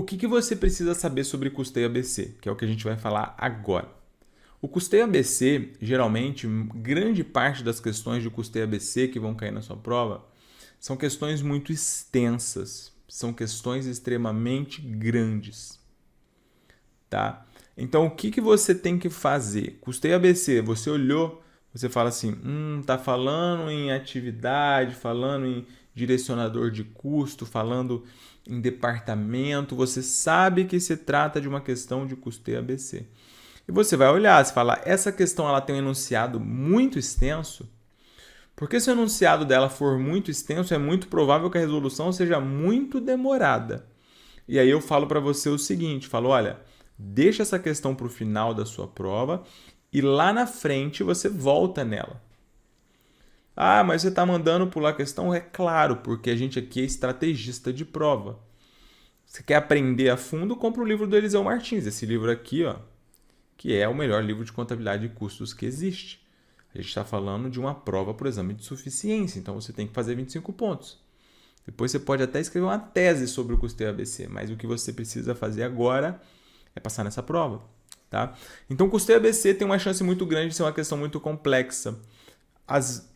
O que você precisa saber sobre custeio ABC, que é o que a gente vai falar agora? O custeio ABC, geralmente, grande parte das questões de custeio ABC que vão cair na sua prova são questões muito extensas, são questões extremamente grandes, tá? Então, o que você tem que fazer? Custeio ABC, você olhou, você fala assim, tá falando em atividade, falando em direcionador de custo, falando em departamento, você sabe que se trata de uma questão de custeio ABC. E você vai olhar, você fala, essa questão ela tem um enunciado muito extenso, porque se o enunciado dela for muito extenso, é muito provável que a resolução seja muito demorada. E aí eu falo para você o seguinte, falo, olha, deixa essa questão para o final da sua prova e lá na frente você volta nela. Ah, mas você está mandando pular a questão? É claro, porque a gente aqui é estrategista de prova. Você quer aprender a fundo? Compra o livro do Eliseu Martins. Esse livro aqui, ó, que é o melhor livro de contabilidade de custos que existe. A gente está falando de uma prova por exame de suficiência, então você tem que fazer 25 pontos. Depois você pode até escrever uma tese sobre o custeio ABC, mas o que você precisa fazer agora é passar nessa prova. Tá? Então, o custeio ABC tem uma chance muito grande de ser uma questão muito complexa. As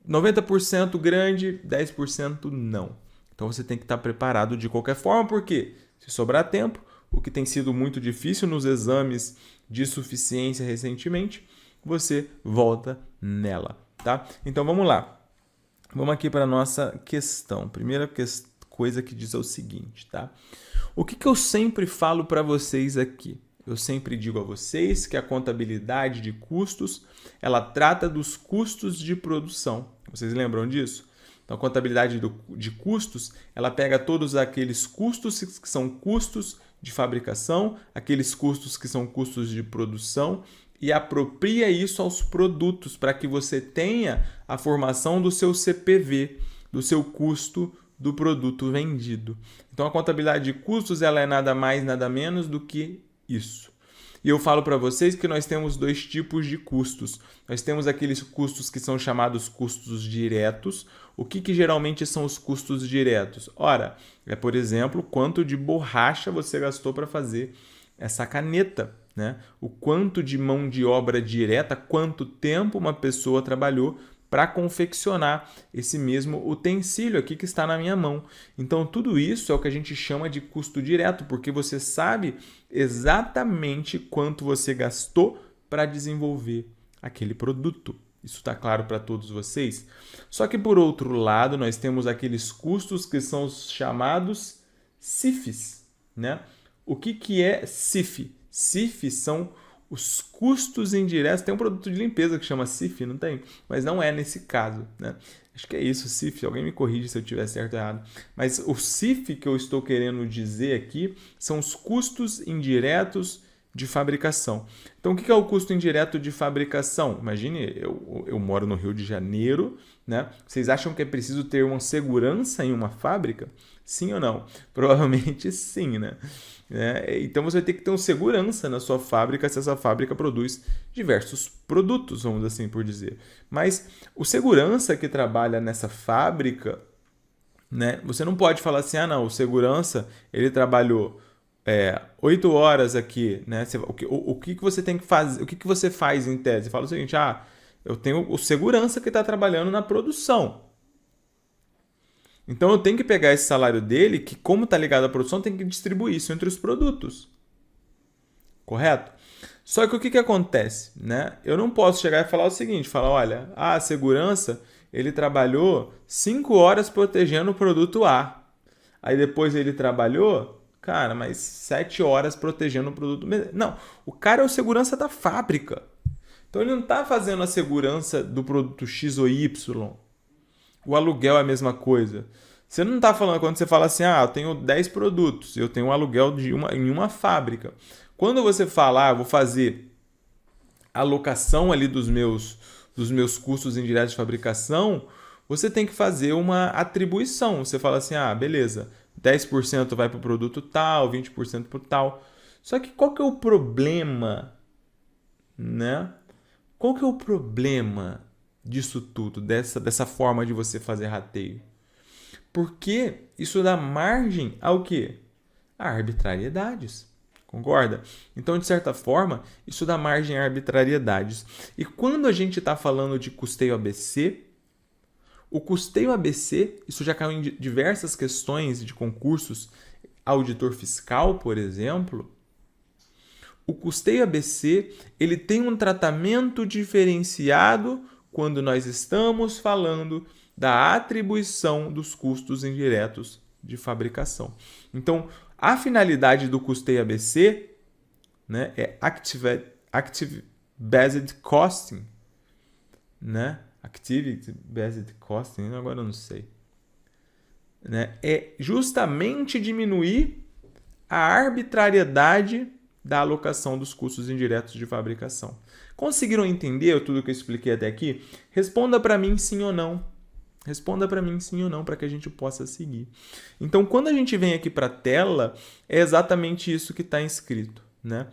90% grande, 10% não. Então, você tem que estar preparado de qualquer forma, porque se sobrar tempo, o que tem sido muito difícil nos exames de suficiência recentemente, você volta nela, tá? Então vamos lá. Vamos aqui para a nossa questão. Primeira coisa que diz é o seguinte, tá? O que eu sempre falo para vocês aqui? Eu sempre digo a vocês que a contabilidade de custos, ela trata dos custos de produção. Vocês lembram disso? Então, a contabilidade de custos, ela pega todos aqueles custos que são custos de fabricação, aqueles custos que são custos de produção e apropria isso aos produtos para que você tenha a formação do seu CPV, do seu custo do produto vendido. Então, a contabilidade de custos ela é nada mais, nada menos do que isso. E eu falo para vocês que nós temos dois tipos de custos. Nós temos aqueles custos que são chamados custos diretos. O que geralmente são os custos diretos? Ora, é, por exemplo, quanto de borracha você gastou para fazer essa caneta, né? O quanto de mão de obra direta, quanto tempo uma pessoa trabalhou para confeccionar esse mesmo utensílio aqui que está na minha mão. Então, tudo isso é o que a gente chama de custo direto, porque você sabe exatamente quanto você gastou para desenvolver aquele produto. Isso está claro para todos vocês? Só que, por outro lado, nós temos aqueles custos que são os chamados CIFs, né? O que é CIF? CIF são os custos indiretos. Tem um produto de limpeza que chama CIF, não tem? Mas não é nesse caso, né? Acho que é isso, CIF. Alguém me corrige se eu estiver certo ou errado. Mas o CIF que eu estou querendo dizer aqui são os custos indiretos de fabricação. Então, o que é o custo indireto de fabricação? Imagine, eu moro no Rio de Janeiro, né? Vocês acham que é preciso ter uma segurança em uma fábrica? Sim ou não? Provavelmente sim, né? Então você vai ter que ter uma segurança na sua fábrica se essa fábrica produz diversos produtos, vamos assim por dizer. Mas o segurança que trabalha nessa fábrica, né? Você não pode falar assim, não, o segurança ele trabalhou 8 horas aqui, né? O que você tem que fazer? O que você faz em tese? Você fala o seguinte, eu tenho o segurança que está trabalhando na produção. Então eu tenho que pegar esse salário dele, que como está ligado à produção, tem que distribuir isso entre os produtos. Correto? Só que o que acontece? Né? Eu não posso chegar e falar o seguinte, falar, olha, a segurança, ele trabalhou 5 horas protegendo o produto A. Aí depois ele trabalhou, cara, mas 7 horas protegendo o produto B. Não, o cara é o segurança da fábrica. Então ele não está fazendo a segurança do produto X ou Y. O aluguel é a mesma coisa. Você não está falando, quando você fala assim, eu tenho 10 produtos, eu tenho um aluguel em uma fábrica. Quando você fala, eu vou fazer a alocação ali dos meus custos indiretos de fabricação, você tem que fazer uma atribuição. Você fala assim, beleza, 10% vai para o produto tal, 20% para o tal. Só que qual que é o problema, né? Qual que é o problema disso tudo, dessa forma de você fazer rateio? Porque isso dá margem ao quê? a arbitrariedades. Concorda? Então, de certa forma, isso dá margem a arbitrariedades. E quando a gente está falando de custeio ABC, o custeio ABC, isso já caiu em diversas questões de concursos, auditor fiscal, por exemplo. O custeio ABC, ele tem um tratamento diferenciado quando nós estamos falando da atribuição dos custos indiretos de fabricação. Então, a finalidade do custeio ABC, né, é Active Based Costing, né? Activity Based Costing, agora eu não sei. Né? É justamente diminuir a arbitrariedade da alocação dos custos indiretos de fabricação. Conseguiram entender tudo que eu expliquei até aqui? Responda para mim sim ou não. Responda para mim sim ou não para que a gente possa seguir. Então, quando a gente vem aqui para a tela, é exatamente isso que está escrito, né?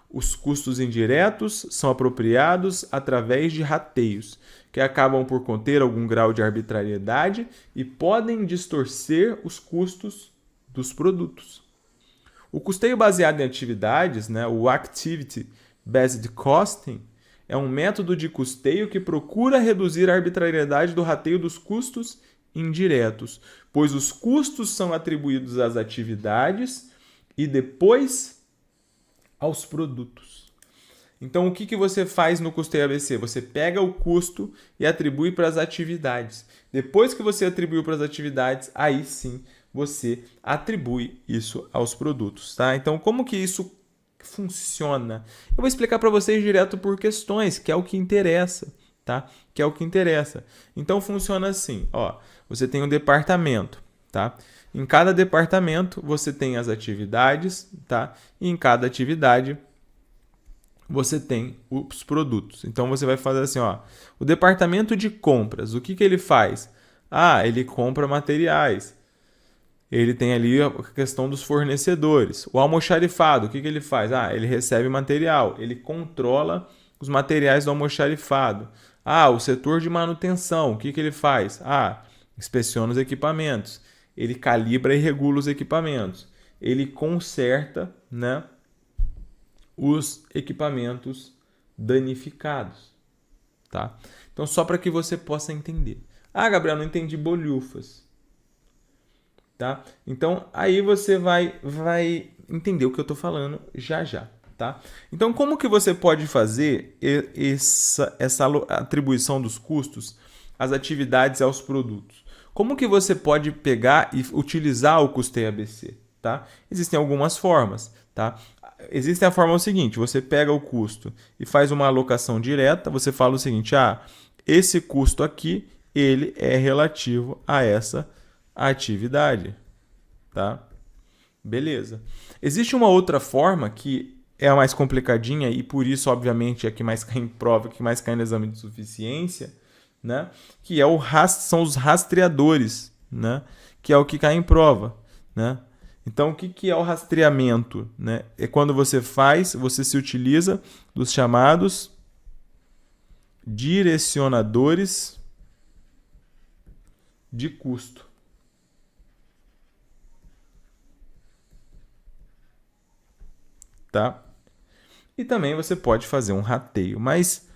Os custos indiretos são apropriados através de rateios, que acabam por conter algum grau de arbitrariedade e podem distorcer os custos dos produtos. O custeio baseado em atividades, né, o Activity Based Costing, é um método de custeio que procura reduzir a arbitrariedade do rateio dos custos indiretos, pois os custos são atribuídos às atividades e depois aos produtos. Então, o que você faz no custeio ABC? Você pega o custo e atribui para as atividades. Depois que você atribuiu para as atividades, aí sim você atribui isso aos produtos, tá? Então, como que isso funciona? Eu vou explicar para vocês direto por questões, que é o que interessa, tá? Que é o que interessa. Então, funciona assim, ó. Você tem um departamento, tá? Em cada departamento, você tem as atividades, tá? E em cada atividade, você tem os produtos. Então, você vai fazer assim, ó. O departamento de compras, o que ele faz? Ah, ele compra materiais. Ele tem ali a questão dos fornecedores. O almoxarifado, o que ele faz? Ah, ele recebe material, ele controla os materiais do almoxarifado. Ah, o setor de manutenção, o que ele faz? Ah, inspeciona os equipamentos. Ele calibra e regula os equipamentos. Ele conserta, né, os equipamentos danificados. Tá? Então, só para que você possa entender. Ah, Gabriel, não entendi bolhufas. Tá? Então, aí você vai entender o que eu estou falando já já. Tá? Então, como que você pode fazer essa atribuição dos custos às atividades e aos produtos? Como que você pode pegar e utilizar o custeio ABC? Tá? Existem algumas formas. Tá? Existe a forma seguinte, você pega o custo e faz uma alocação direta, você fala o seguinte, esse custo aqui, ele é relativo a essa atividade, tá? Beleza. Existe uma outra forma que é a mais complicadinha e por isso, obviamente, é a que mais cai em prova, que mais cai no exame de suficiência, né? Que é são os rastreadores, né? Que é o que cai em prova, né? Então, o que é o rastreamento, né? É quando você se utiliza dos chamados direcionadores de custo. Tá? E também você pode fazer um rateio, mas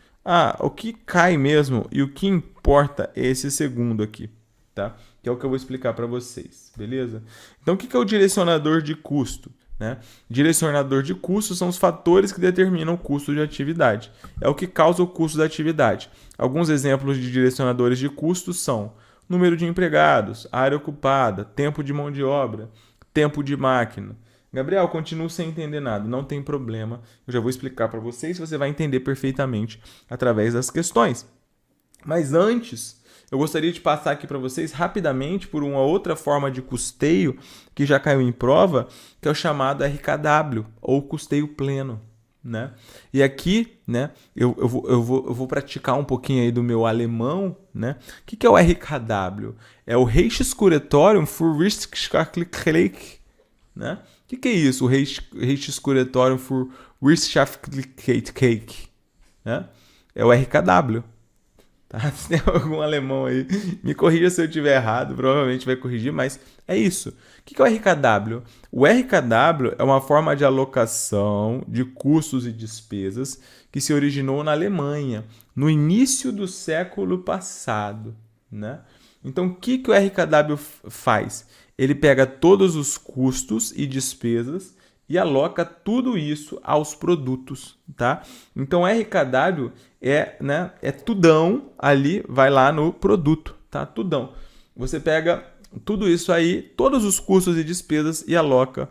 o que cai mesmo e o que importa é esse segundo aqui, tá? Que é o que eu vou explicar para vocês, beleza? Então, o que é o direcionador de custo? Né? Direcionador de custo são os fatores que determinam o custo de atividade. É o que causa o custo da atividade. Alguns exemplos de direcionadores de custo são número de empregados, área ocupada, tempo de mão de obra, tempo de máquina. Gabriel, continuo sem entender nada. Não tem problema. Eu já vou explicar para vocês. Você vai entender perfeitamente através das questões. Mas antes, eu gostaria de passar aqui para vocês rapidamente por uma outra forma de custeio que já caiu em prova, que é o chamado RKW, ou custeio pleno. Né? E aqui, né, eu vou praticar um pouquinho aí do meu alemão. Né? O que é o RKW? É o Reichskuretorium für Wirtschaftliche, né? O que é isso? O Reichskuretorium für Wirtschaftliche, né? É o RKW. Tá? Se tem algum alemão aí, me corrija se eu estiver errado, provavelmente vai corrigir, mas é isso. O que é o RKW? O RKW é uma forma de alocação de custos e despesas que se originou na Alemanha, no início do século passado, né? Então, o que o RKW faz? Ele pega todos os custos e despesas e aloca tudo isso aos produtos, tá? Então, RKW é tudão ali, vai lá no produto, tá? Tudão. Você pega tudo isso aí, todos os custos e despesas e aloca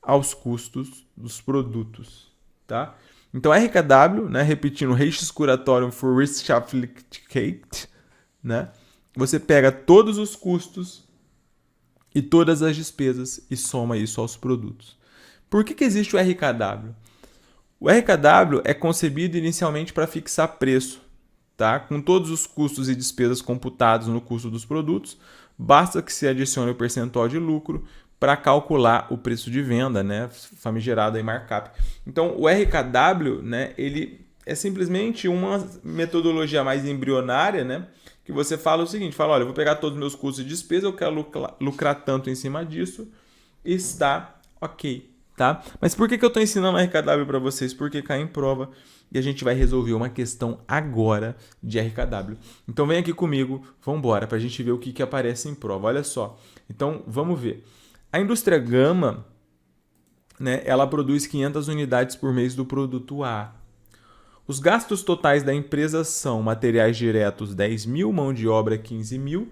aos custos dos produtos, tá? Então, RKW, né, repetindo, Reichscuratorium für Wirtschaftlichkeit, né? Você pega todos os custos e todas as despesas e soma isso aos produtos. Por que existe o RKW? O RKW é concebido inicialmente para fixar preço, tá? Com todos os custos e despesas computados no custo dos produtos, basta que se adicione o percentual de lucro para calcular o preço de venda, né? Famigerado aí markup. Então, o RKW, né, ele é simplesmente uma metodologia mais embrionária, né? Que você fala o seguinte, fala, olha, eu vou pegar todos os meus custos e despesas, eu quero lucrar tanto em cima disso, e está ok, tá? Mas por que eu estou ensinando RKW para vocês? Porque cai em prova e a gente vai resolver uma questão agora de RKW. Então vem aqui comigo, vamos embora, para a gente ver o que aparece em prova. Olha só, então vamos ver. A indústria Gama, né, ela produz 500 unidades por mês do produto A. Os gastos totais da empresa são materiais diretos 10 mil, mão de obra 15 mil,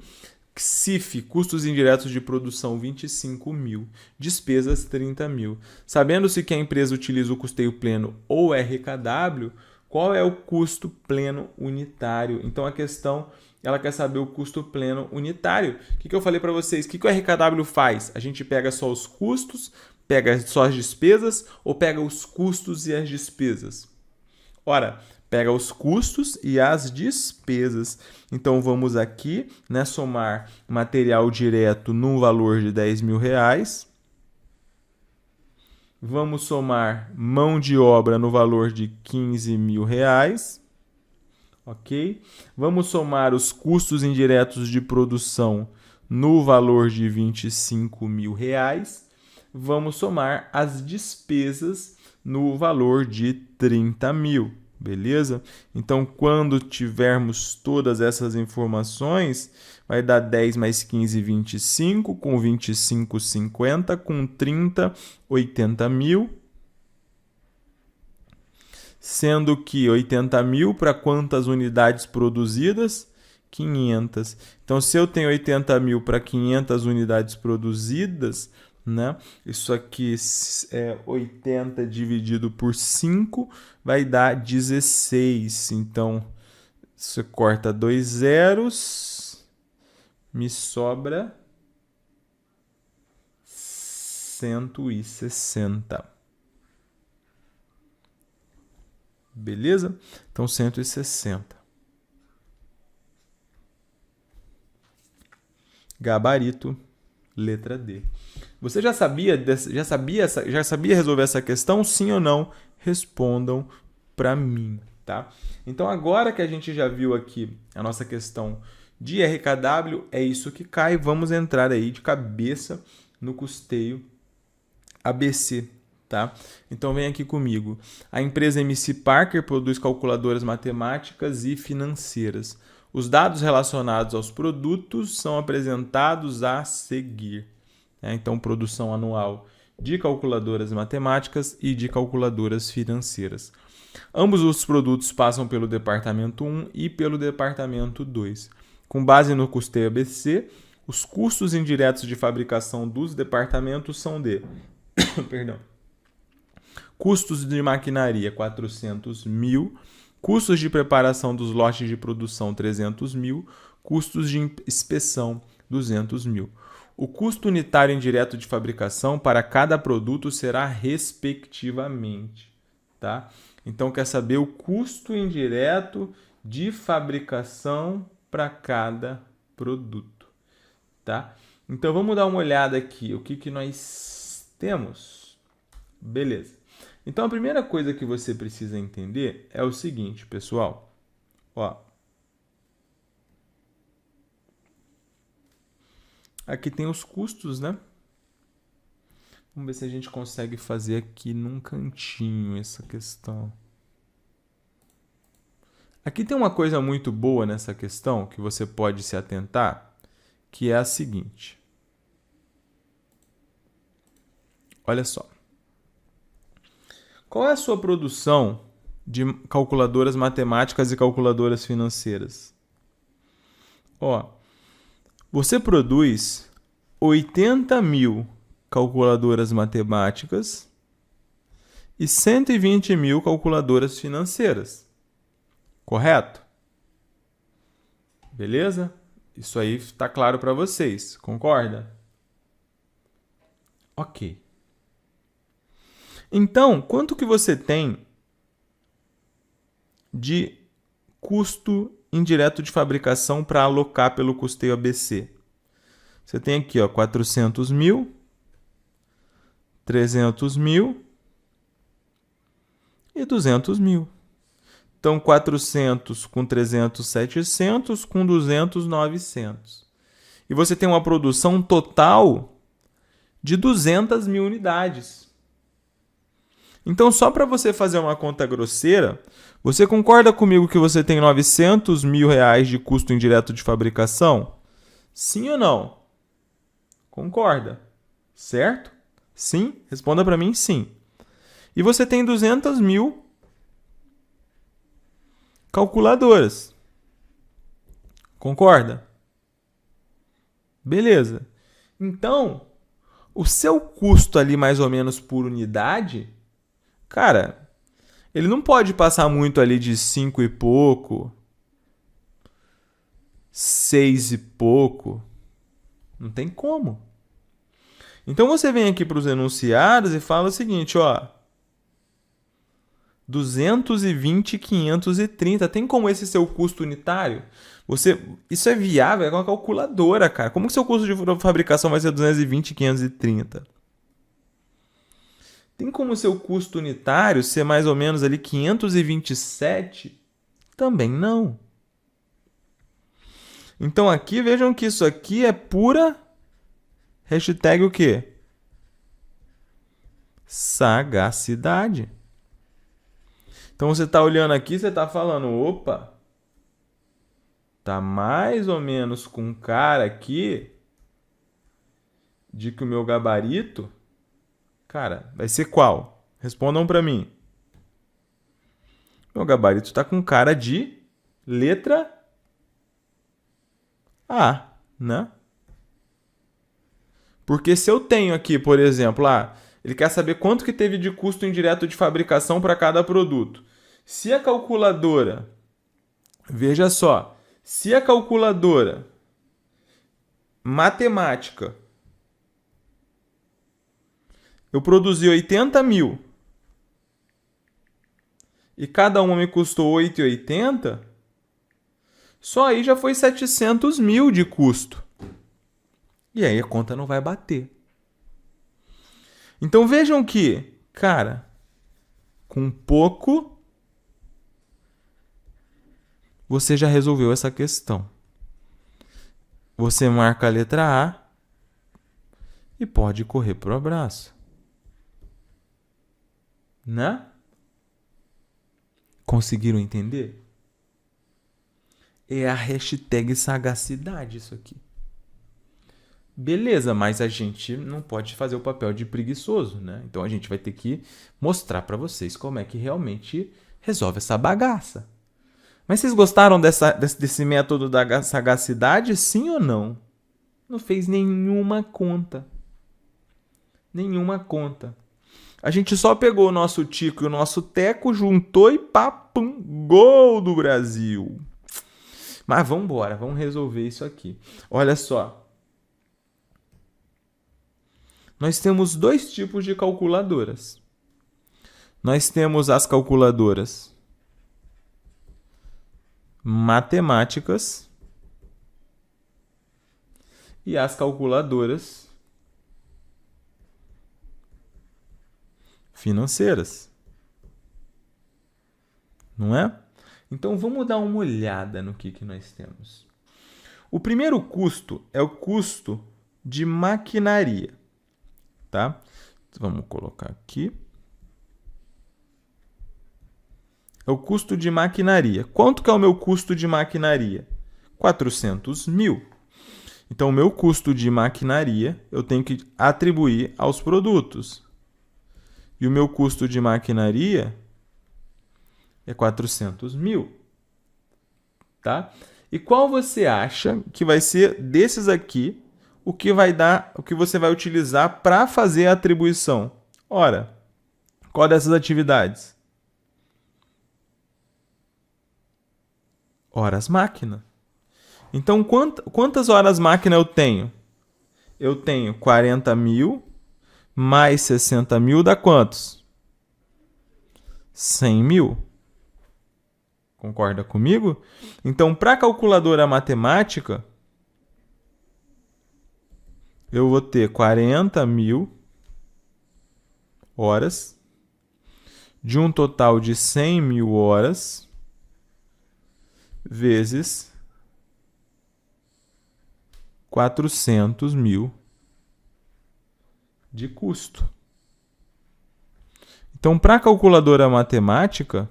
CIF, custos indiretos de produção 25 mil, despesas 30 mil. Sabendo-se que a empresa utiliza o custeio pleno ou RKW, qual é o custo pleno unitário? Então a questão ela quer saber o custo pleno unitário. O que eu falei para vocês? O que o RKW faz? A gente pega só os custos, pega só as despesas ou pega os custos e as despesas? Ora, pega os custos e as despesas. Então, vamos aqui, né, somar material direto no valor de 10 mil reais. Vamos somar mão de obra no valor de 15 mil reais. Ok? Vamos somar os custos indiretos de produção no valor de 25 mil reais. Vamos somar as despesas no valor de 30 mil, beleza? Então, quando tivermos todas essas informações, vai dar 10 mais 15, 25, com 25, 50, com 30, 80 mil. Sendo que 80 mil para quantas unidades produzidas? 500. Então, se eu tenho 80 mil para 500 unidades produzidas, né? Isso aqui é 80 dividido por 5, vai dar 16. Então, você corta 2 zeros, me sobra 160. Beleza? Então, 160. Gabarito, letra D. Você já sabia resolver essa questão? Sim ou não? Respondam para mim, tá? Então, agora que a gente já viu aqui a nossa questão de RKW, é isso que cai. Vamos entrar aí de cabeça no custeio ABC, tá? Então, vem aqui comigo. A empresa MC Parker produz calculadoras matemáticas e financeiras. Os dados relacionados aos produtos são apresentados a seguir. Então, produção anual de calculadoras matemáticas e de calculadoras financeiras. Ambos os produtos passam pelo departamento 1 e pelo departamento 2. Com base no custeio ABC, os custos indiretos de fabricação dos departamentos são de perdão, custos de maquinaria 400 mil, custos de preparação dos lotes de produção 300 mil, custos de inspeção 200 mil. O custo unitário indireto de fabricação para cada produto será respectivamente, tá? Então, quer saber o custo indireto de fabricação para cada produto, tá? Então, vamos dar uma olhada aqui, o que nós temos. Beleza. Então, a primeira coisa que você precisa entender é o seguinte, pessoal. Ó, Aqui tem os custos, né? Vamos ver se a gente consegue fazer aqui num cantinho essa questão. Aqui tem uma coisa muito boa nessa questão que você pode se atentar, que é a seguinte. Olha só. Qual é a sua produção de calculadoras matemáticas e calculadoras financeiras? Ó, você produz 80.000 calculadoras matemáticas e 120.000 calculadoras financeiras. Correto? Beleza? Isso aí está claro para vocês. Concorda? Ok. Então, quanto que você tem de custo indireto de fabricação para alocar pelo custeio ABC? Você tem aqui, ó, 400.000, 300.000 e 200.000. Então, 400 com 300, 700, com 200, 900. E você tem uma produção total de 200.000 unidades. Então, só para você fazer uma conta grosseira, você concorda comigo que você tem 900.000 reais de custo indireto de fabricação? Sim ou não? Concorda? Certo? Sim? Responda para mim sim. E você tem 200.000 calculadoras. Concorda? Beleza. Então, o seu custo ali mais ou menos por unidade, cara, ele não pode passar muito ali de 5 e pouco, 6 e pouco. Não tem como. Então você vem aqui para os enunciados e fala o seguinte, ó. 220, 530. Tem como esse seu custo unitário? Isso é viável, é com uma calculadora, cara. Como que seu custo de fabricação vai ser 220, 530? Tem como o seu custo unitário ser mais ou menos ali 527? Também não. Então aqui, vejam que isso aqui é pura hashtag o quê? Sagacidade. Então você está olhando aqui, você está falando, opa, tá mais ou menos com cara aqui de que o meu gabarito, cara, vai ser qual? Respondam para mim. Meu gabarito está com cara de letra A, né? Porque se eu tenho aqui, por exemplo, ele quer saber quanto que teve de custo indireto de fabricação para cada produto. Se a calculadora, veja só, se a calculadora matemática, eu produzi 80.000 e cada uma me custou 8,80, só aí já foi 700.000 de custo. E aí a conta não vai bater. Então vejam que, cara, com pouco você já resolveu essa questão. Você marca a letra A e pode correr pro abraço. Né? Conseguiram entender? É a hashtag sagacidade isso aqui. Beleza, mas a gente não pode fazer o papel de preguiçoso, né? Então a gente vai ter que mostrar para vocês como é que realmente resolve essa bagaça. Mas vocês gostaram desse método da sagacidade, sim ou não? Não fez nenhuma conta. Nenhuma conta. A gente só pegou o nosso Tico e o nosso Teco, juntou e papum, gol do Brasil. Mas vamos embora, vamos resolver isso aqui. Olha só. Nós temos dois tipos de calculadoras. Nós temos as calculadoras matemáticas e as calculadoras financeiras. Não é? Então vamos dar uma olhada no que nós temos. O primeiro custo é o custo de maquinaria, tá? Vamos colocar aqui. É o custo de maquinaria. Quanto que é o meu custo de maquinaria? 400 mil. Então, o meu custo de maquinaria eu tenho que atribuir aos produtos. E o meu custo de maquinaria é 400 mil. Tá? E qual você acha que vai ser desses aqui o que vai dar, o que você vai utilizar para fazer a atribuição? Ora, qual dessas atividades? Horas máquina. Então, quantas horas máquina eu tenho? Eu tenho 40 mil mais 60 mil dá quantos? 100 mil. Concorda comigo? Então, para a calculadora matemática, eu vou ter 40 mil horas de um total de 100 mil horas vezes 400 mil de custo. Então, para a calculadora matemática,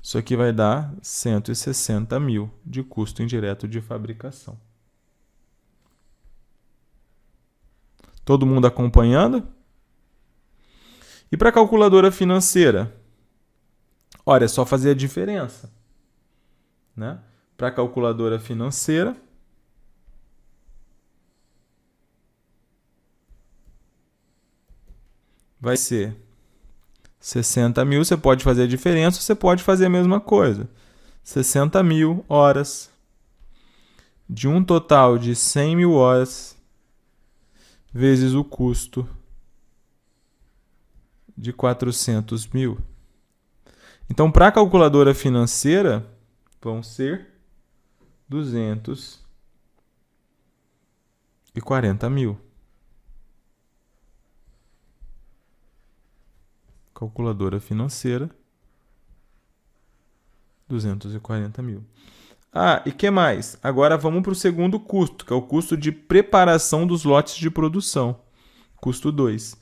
isso aqui vai dar 160 mil de custo indireto de fabricação. Todo mundo acompanhando? E para a calculadora financeira? Olha, é só fazer a diferença, né? Para a calculadora financeira, vai ser 60 mil, você pode fazer a diferença, você pode fazer a mesma coisa. 60 mil horas de um total de 100 mil horas vezes o custo de 400 mil. Então, para a calculadora financeira, vão ser 240 mil. Calculadora financeira, 240 mil. Ah, e que mais? Agora vamos para o segundo custo, que é o custo de preparação dos lotes de produção. Custo 2.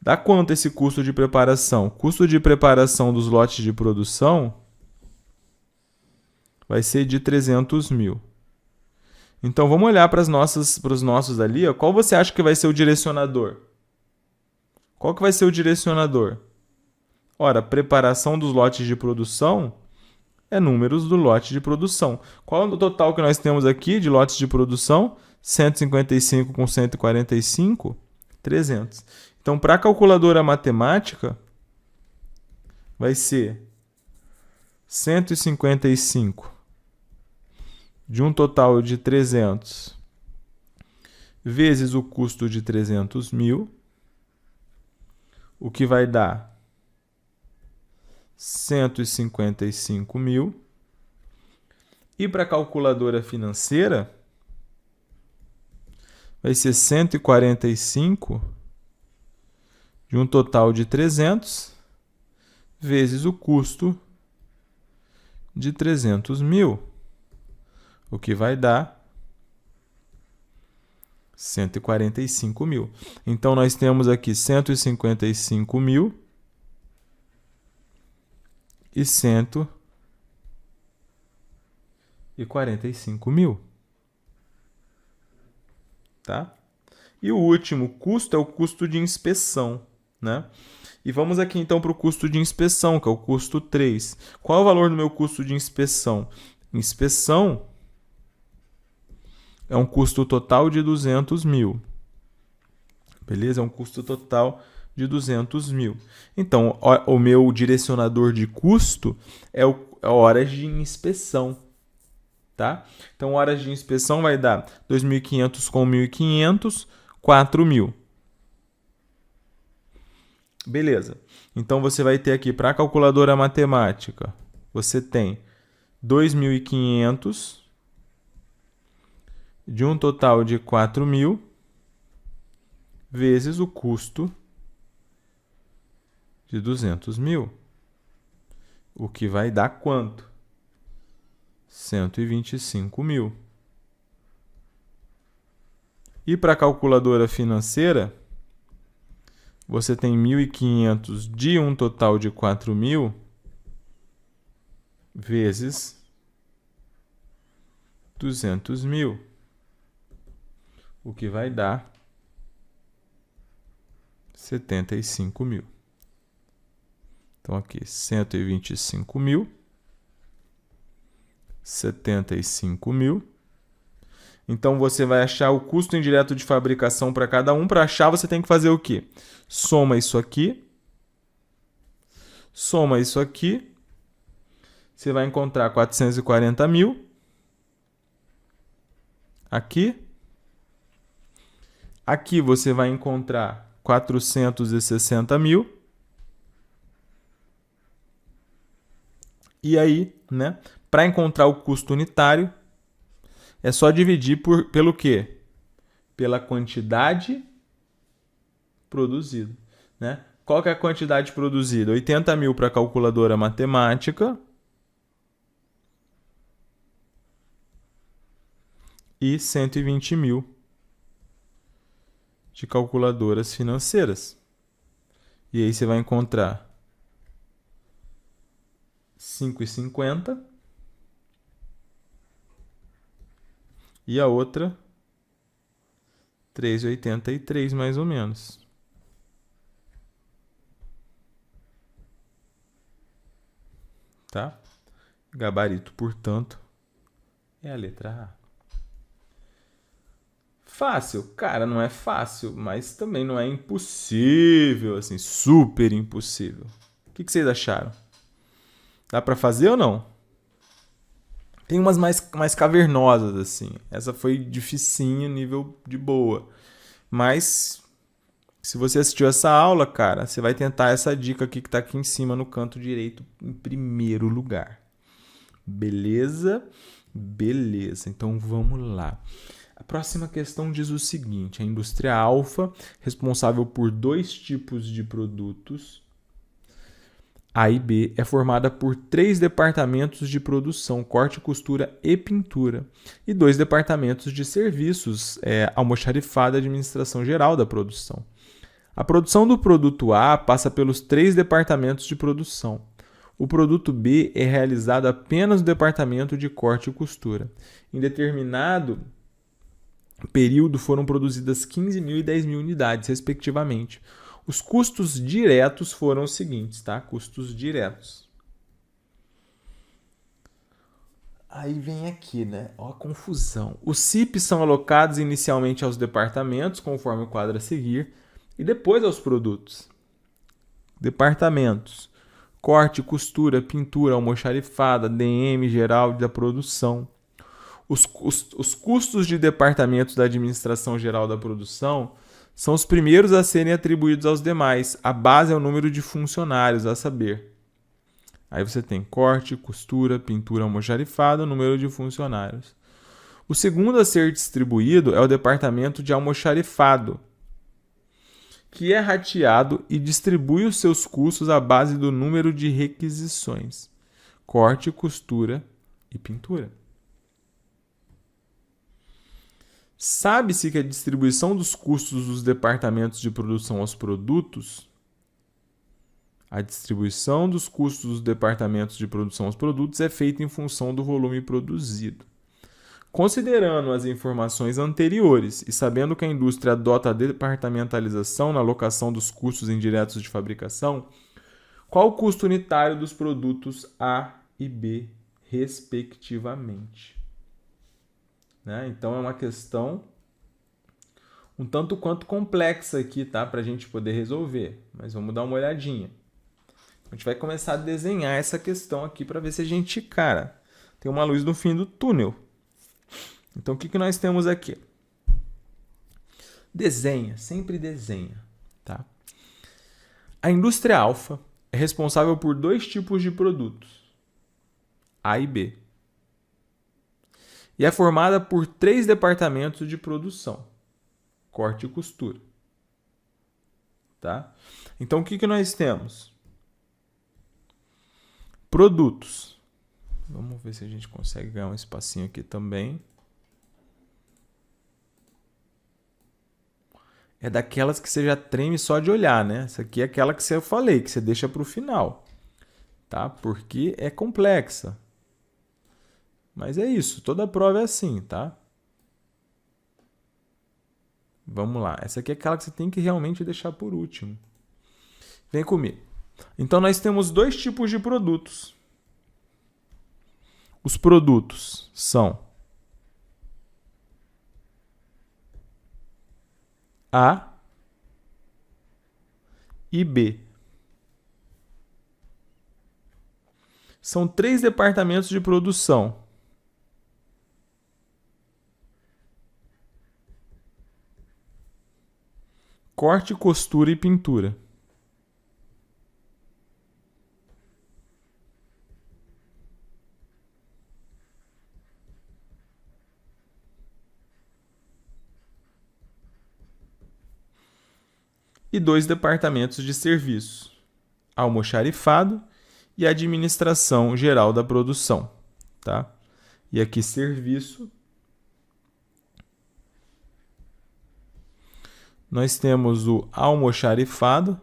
Dá quanto esse custo de preparação? Custo de preparação dos lotes de produção vai ser de 300 mil. Então, vamos olhar para os nossos ali. Ó. Qual você acha que vai ser o direcionador? Qual que vai ser o direcionador? Ora, preparação dos lotes de produção é números do lote de produção. Qual é o total que nós temos aqui de lotes de produção? 155 com 145, 300. Então, para a calculadora matemática, vai ser 155 de um total de 300 vezes o custo de 300 mil, o que vai dar 155 mil. E para a calculadora financeira, vai ser 145 de um total de 300 vezes o custo de 300 mil, o que vai dar 145 mil. Então, nós temos aqui 155 mil e 145 mil. Tá? E o último custo é o custo de inspeção, né? E vamos aqui então para o custo de inspeção, que é o custo 3. Qual é o valor do meu custo de inspeção? Inspeção é um custo total de 200 mil. Beleza? É um custo total de 200 mil. Então, o meu direcionador de custo é horas de inspeção. Tá? Então, horas de inspeção vai dar 2.500 com 1.500, 4.000. Beleza. Então, você vai ter aqui, para a calculadora matemática, você tem 2.500 de um total de 4.000 vezes o custo de 200 mil. O que vai dar quanto? 125 mil. E para a calculadora financeira, você tem 1.500 de um total de 4.000 vezes 200.000, o que vai dar 75.000. Então aqui 125.000, 75.000. Então você vai achar o custo indireto de fabricação para cada um. Para achar, você tem que fazer o quê? Soma isso aqui. Soma isso aqui. Você vai encontrar 440.000. Aqui. Aqui você vai encontrar 460.000. E aí, né? Para encontrar o custo unitário, é só dividir pelo quê? Pela quantidade produzida, né? Qual que é a quantidade produzida? 80.000 para a calculadora matemática e 120.000 de calculadoras financeiras. E aí você vai encontrar 5,50 e a outra 3,83 mais ou menos. Tá? Gabarito, portanto, é a letra A. Fácil? Cara, não é fácil, mas também não é impossível, assim, super impossível. O que vocês acharam? Dá pra fazer ou não? Tem umas mais cavernosas, assim. Essa foi dificinha, nível de boa. Mas, se você assistiu essa aula, cara, você vai tentar essa dica aqui que tá aqui em cima no canto direito, em primeiro lugar. Beleza? Beleza. Então, vamos lá. A próxima questão diz o seguinte: a indústria alfa, responsável por 2 tipos de produtos, A e B, é formada por 3 departamentos de produção, corte, costura e pintura, e 2 departamentos de serviços, almoxarifado e administração geral da produção. A produção do produto A passa pelos 3 departamentos de produção. O produto B é realizado apenas no departamento de corte e costura. Em determinado período foram produzidas 15.000 e 10.000 unidades, respectivamente. Os custos diretos foram os seguintes, tá? Custos diretos. Aí vem aqui, né? Ó a confusão. Os CIPs são alocados inicialmente aos departamentos, conforme o quadro a seguir, e depois aos produtos. Departamentos: corte, costura, pintura, almoxarifada, DM geral da produção. Os custos de departamentos da administração geral da produção são os primeiros a serem atribuídos aos demais. A base é o número de funcionários, a saber. Aí você tem corte, costura, pintura, almoxarifada, número de funcionários. O segundo a ser distribuído é o departamento de almoxarifado, que é rateado e distribui os seus custos à base do número de requisições: corte, costura e pintura. Sabe-se que a distribuição dos custos dos departamentos de produção aos produtos, é feita em função do volume produzido. Considerando as informações anteriores e sabendo que a indústria adota a departamentalização na alocação dos custos indiretos de fabricação, qual o custo unitário dos produtos A e B, respectivamente? Né? Então é uma questão um tanto quanto complexa aqui, tá? Para a gente poder resolver, mas vamos dar uma olhadinha. A gente vai começar a desenhar essa questão aqui para ver se a gente, cara, tem uma luz no fim do túnel. Então o que nós temos aqui? Desenha, sempre desenha, tá? A indústria alfa é responsável por 2 tipos de produtos, A e B. E é formada por 3 departamentos de produção: corte e costura. Tá? Então, o que nós temos? Produtos. Vamos ver se a gente consegue ganhar um espacinho aqui também. é daquelas que você já treme só de olhar, né? Essa aqui é aquela que eu falei, que você deixa para o final, tá? Porque é complexa. Mas é isso, toda prova é assim, tá? Vamos lá. Essa aqui é aquela que você tem que realmente deixar por último. Vem comigo. Então, nós temos dois tipos de produtos. Os produtos são A e B. São 3 departamentos de produção. Corte, costura e pintura. E 2 departamentos de serviço. Almoxarifado e administração geral da produção, tá? E aqui serviço. Nós temos o almoxarifado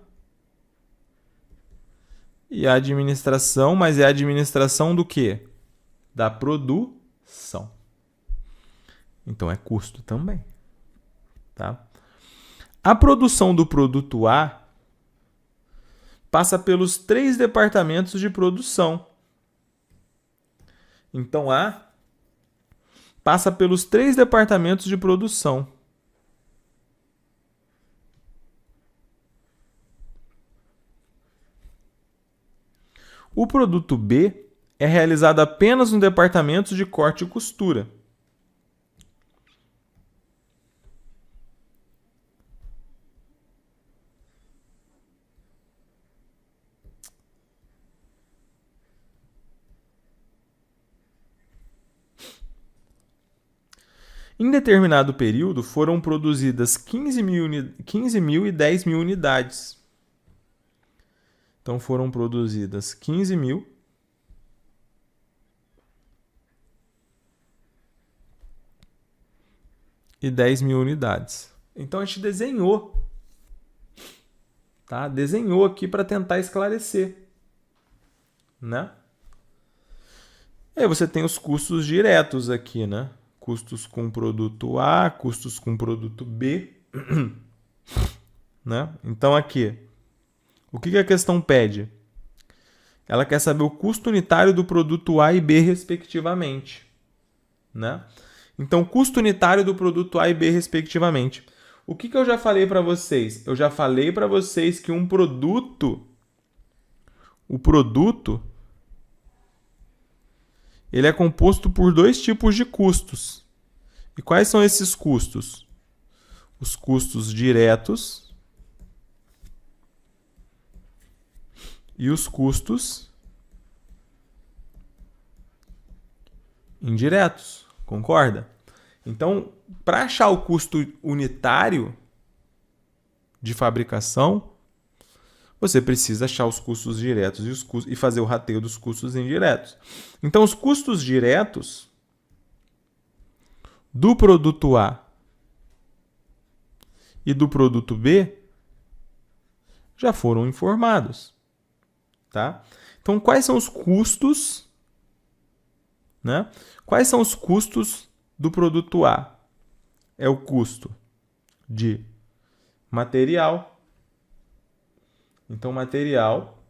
e a administração, mas é a administração do quê? Da produção. Então é custo também, tá? A produção do produto A passa pelos 3 departamentos de produção. Então A passa pelos 3 departamentos de produção. O produto B é realizado apenas no departamento de corte e costura. Em determinado período, foram produzidas 15 mil e 10 mil unidades. Então, foram produzidas 15 mil e 10 mil unidades. Então, a gente desenhou. Tá? Desenhou aqui para tentar esclarecer. Né? E aí você tem os custos diretos aqui, né? Custos com produto A, custos com produto B. Né? Então, aqui, o que a questão pede? Ela quer saber o custo unitário do produto A e B, respectivamente. Né? Então, custo unitário do produto A e B, respectivamente. O que eu já falei para vocês? Eu já falei para vocês que o produto, ele é composto por 2 tipos de custos. E quais são esses custos? Os custos diretos e os custos indiretos. Concorda? Então, para achar o custo unitário de fabricação, você precisa achar os custos diretos e fazer o rateio dos custos indiretos. Então, os custos diretos do produto A e do produto B já foram informados. Tá? Então, quais são os custos? Né? Quais são os custos do produto A? É o custo de material. Então, material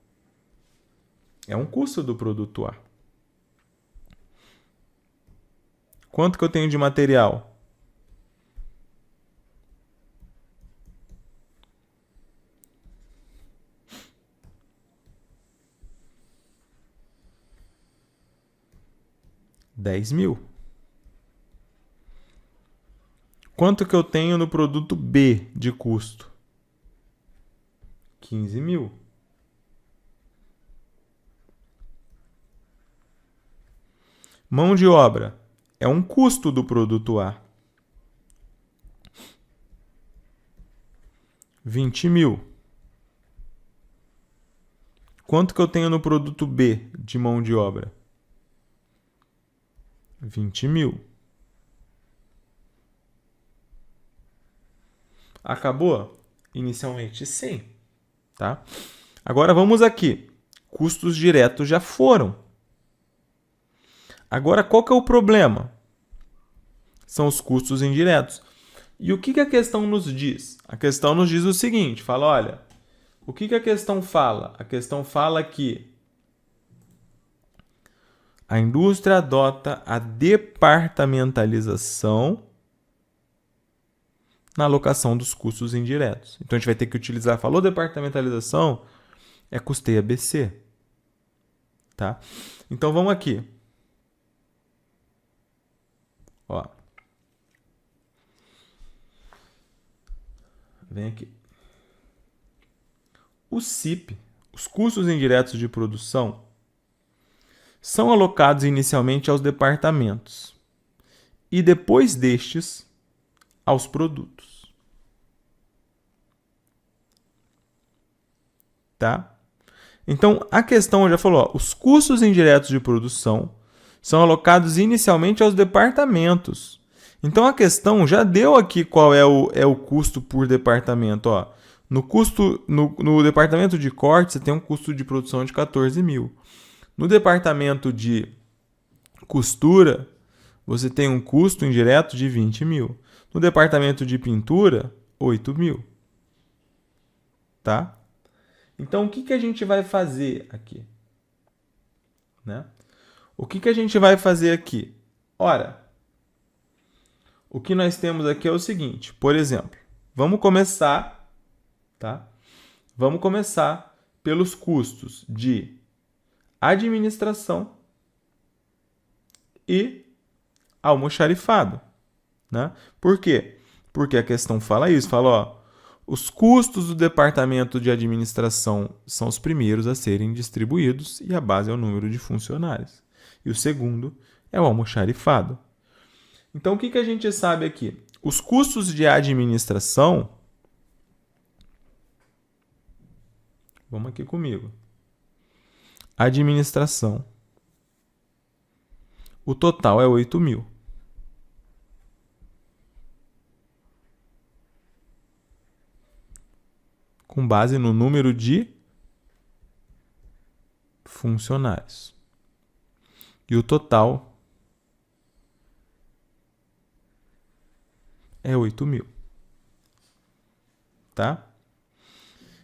é um custo do produto A. Quanto que eu tenho de material? R$10.000. Quanto que eu tenho no produto B de custo? 15.000. Mão de obra é um custo do produto A. 20.000. Quanto que eu tenho no produto B de mão de obra? 20.000. Acabou? Inicialmente, sim. Tá? Agora vamos aqui. Custos diretos já foram. Agora, qual que é o problema? São os custos indiretos. E o que a questão nos diz? A questão nos diz o seguinte, fala, olha, o que a questão fala? A questão fala que a indústria adota a departamentalização na alocação dos custos indiretos. Então, a gente vai ter que utilizar, falou departamentalização, é custeio ABC. Tá? Então, vamos aqui. Ó. Vem aqui. O CIP, os custos indiretos de produção, são alocados inicialmente aos departamentos e depois destes aos produtos. Tá? Então, a questão já falou, ó, os custos indiretos de produção são alocados inicialmente aos departamentos. Então, a questão já deu aqui qual é o custo por departamento. Ó. No departamento de corte, você tem um custo de produção de 14 mil. No departamento de costura, você tem um custo indireto de 20 mil. No departamento de pintura, 8 mil. Tá? Então, o que a gente vai fazer aqui? Né? O que a gente vai fazer aqui? Ora, o que nós temos aqui é o seguinte. Por exemplo, vamos começar, tá? Vamos começar pelos custos de administração e almoxarifado. Né? Por quê? Porque a questão fala isso, fala, ó, os custos do departamento de administração são os primeiros a serem distribuídos e a base é o número de funcionários. E o segundo é o almoxarifado. Então, o que a gente sabe aqui? Os custos de administração... Vamos aqui comigo. Administração. O total é 8 mil. Com base no número de funcionários. E o total é 8 mil. Tá?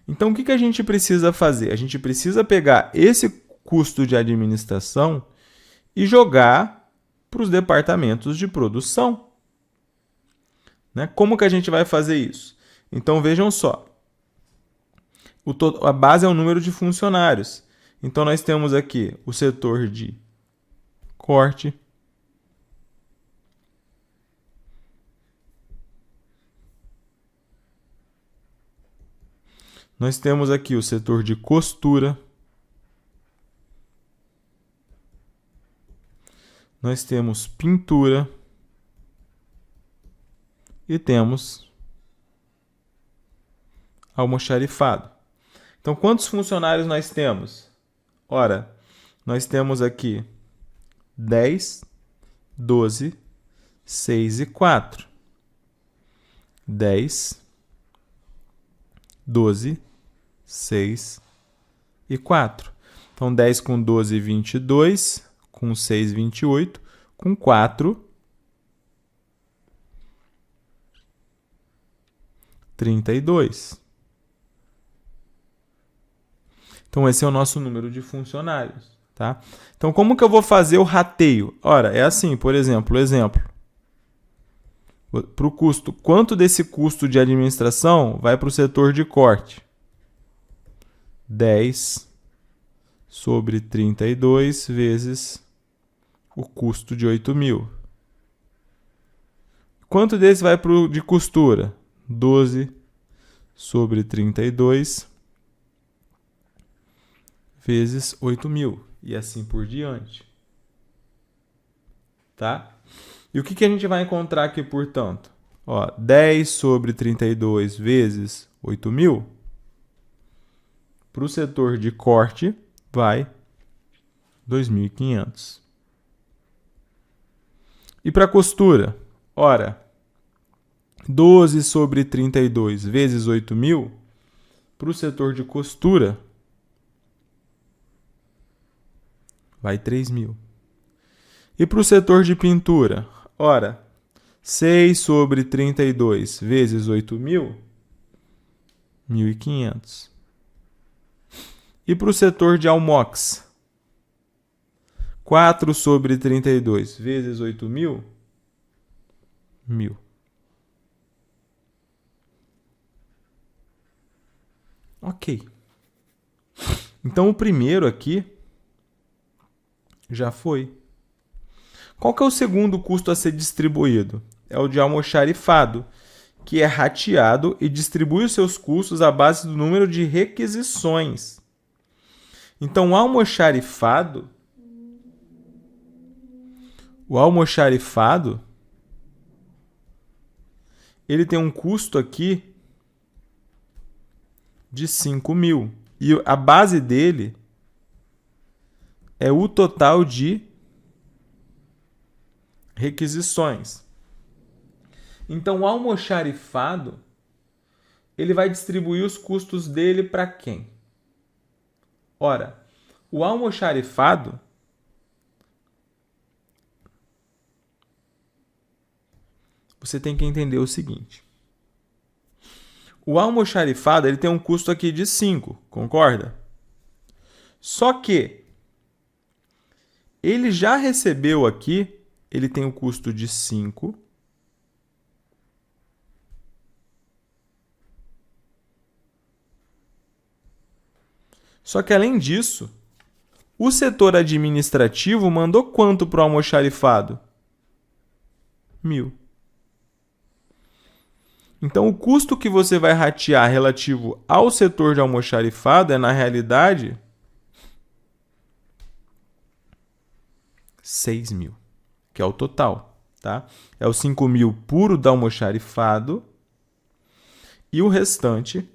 Então, o que a gente precisa fazer? A gente precisa pegar esse custo de administração e jogar para os departamentos de produção. Né? Como que a gente vai fazer isso? Então, vejam só. A base é o número de funcionários. Então, nós temos aqui o setor de corte, nós temos aqui o setor de costura, nós temos pintura e temos almoxarifado. Então, quantos funcionários nós temos? Ora, nós temos aqui 10, 12, 6 e 4. 10, 12, 6 e 4. Então, 10 com 12, 22. Com 6, 28. Com 4, 32. Então, esse é o nosso número de funcionários. Tá? Então, como que eu vou fazer o rateio? Ora, é assim, por exemplo, para o custo, quanto desse custo de administração vai para o setor de corte? 10 sobre 32 vezes o custo de 8 mil. Quanto desse vai para o de costura? 12 sobre 32 vezes 8 mil. E assim por diante. Tá? E o que a gente vai encontrar aqui, portanto? Ó, 10 sobre 32 vezes 8 mil. Para o setor de corte, vai 2.500. E para costura? Ora, 12 sobre 32 vezes 8.000, para o setor de costura, vai 3.000. E para o setor de pintura, ora, 6 sobre 32 vezes 8.000, 1.500. E para o setor de almox, 4 sobre 32 vezes 8.000, 1.000. Ok. Então, o primeiro aqui já foi. Qual que é o segundo custo a ser distribuído? É o de almoxarifado, que é rateado e distribui os seus custos à base do número de requisições. Então, o almoxarifado, ele tem um custo aqui de 5.000. E a base dele é o total de requisições. Então, o almoxarifado, ele vai distribuir os custos dele para quem? Ora, o almoxarifado, você tem que entender o seguinte. O almoxarifado, ele tem um custo aqui de 5, concorda? Só que ele já recebeu aqui, ele tem um custo de 5. Só que, além disso, o setor administrativo mandou quanto para o almoxarifado? 1.000. Então, o custo que você vai ratear relativo ao setor de almoxarifado é, na realidade, 6.000, que é o total. Tá? É o 5.000 puro do almoxarifado e o restante,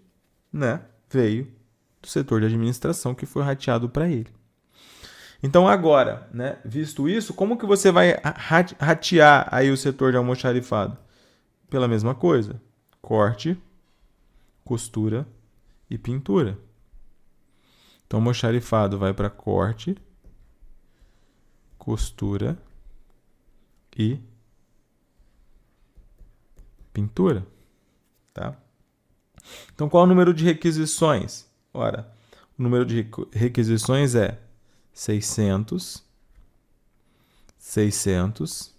né, veio do setor de administração que foi rateado para ele. Então, agora, né, visto isso, como que você vai ratear aí o setor de almoxarifado? Pela mesma coisa. Corte, costura e pintura. Então, almoxarifado vai para corte, costura e pintura. Tá? Então, qual é o número de requisições? Ora, o número de requisições é 600, 600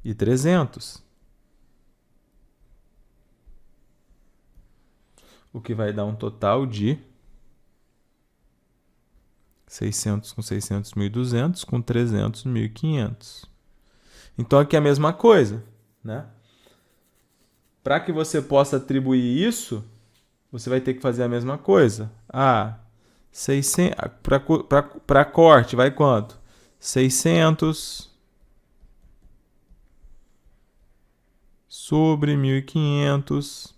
e 300. O que vai dar um total de 600 com 600, 1.200, com 300, 1.500. Então, aqui é a mesma coisa, né? Para que você possa atribuir isso, você vai ter que fazer a mesma coisa. 600 para corte, vai quanto? 600 sobre 1.500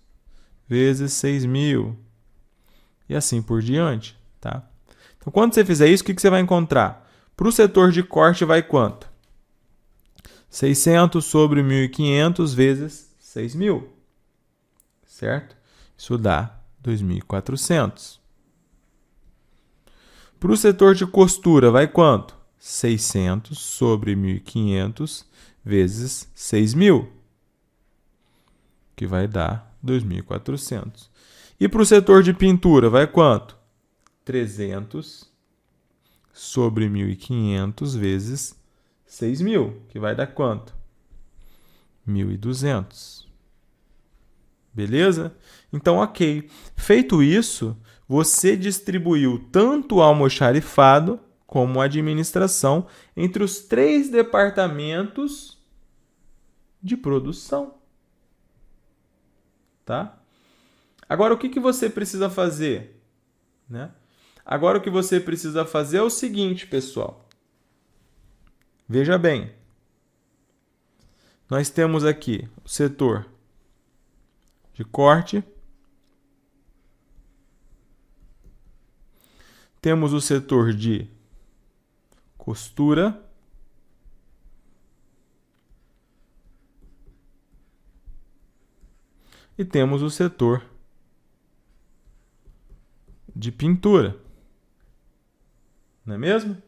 vezes 6.000. E assim por diante, tá? Então, quando você fizer isso, o que você vai encontrar? Para o setor de corte, vai quanto? 600 sobre 1.500 vezes 6.000. Certo? Isso dá 2.400. Para o setor de costura, vai quanto? 600 sobre 1.500 vezes 6.000, que vai dar 2.400. E para o setor de pintura, vai quanto? 300 sobre 1.500 vezes 6.000, que vai dar quanto? 1.200. Beleza? Então, ok. Feito isso, você distribuiu tanto o almoxarifado como a administração entre os 3 departamentos de produção. Tá? Agora, o que você precisa fazer? Né? Agora, o que você precisa fazer é o seguinte, pessoal. Veja bem. Nós temos aqui o setor de corte. Temos o setor de costura. e temos o setor de pintura. Não é mesmo?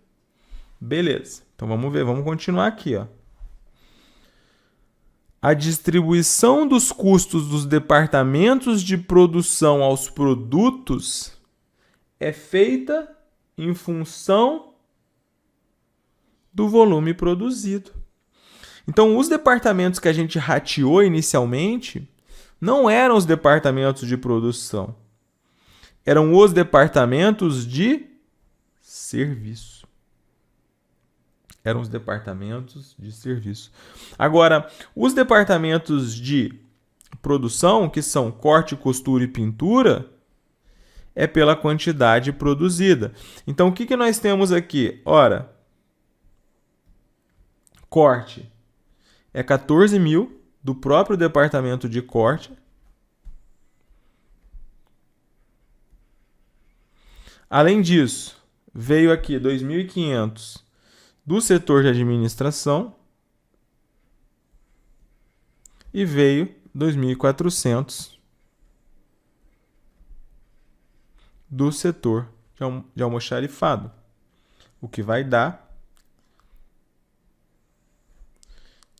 Beleza. Então vamos ver, vamos continuar aqui, ó. A distribuição dos custos dos departamentos de produção aos produtos é feita em função do volume produzido. Então, os departamentos que a gente rateou inicialmente não eram os departamentos de produção. Eram os departamentos de serviço. Eram os departamentos de serviço. Agora, os departamentos de produção, que são corte, costura e pintura, é pela quantidade produzida. Então, o que nós temos aqui? Ora, corte é 14 mil do próprio departamento de corte. Além disso, veio aqui 2.500 do setor de administração e veio 2.400 do setor de almoxarifado, o que vai dar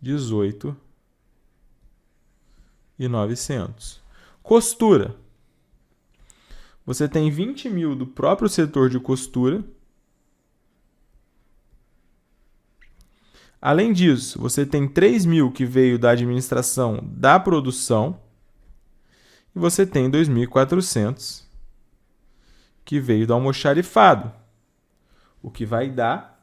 18.900. Costura. Você tem 20 mil do próprio setor de costura. Além disso, você tem 3 mil que veio da administração da produção. E você tem 2.400 que veio do almoxarifado, o que vai dar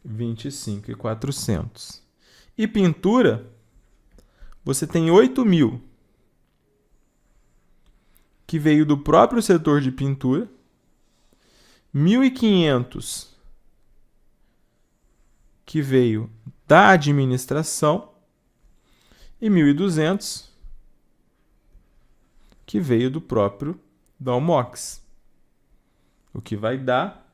25.400. E pintura, você tem 8 mil que veio do próprio setor de pintura, 1.500 que veio da administração e 1.200 que veio do próprio da Almox, o que vai dar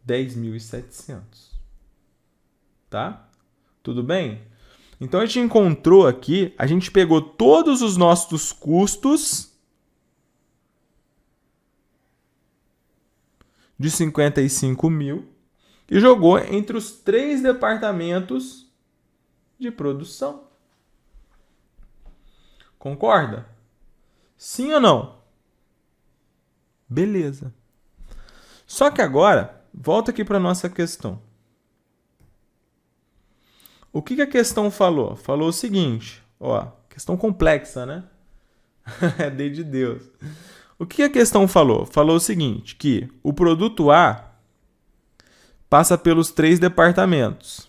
10.700. Tá? Tudo bem? Então a gente encontrou aqui, a gente pegou todos os nossos custos de 55 mil e jogou entre os 3 departamentos de produção. Concorda? Sim ou não? Beleza. Só que agora, volta aqui para a nossa questão. O que a questão falou? Falou o seguinte, ó, questão complexa, né? É de Deus. O que a questão falou? Falou o seguinte, que o produto A passa pelos 3 departamentos,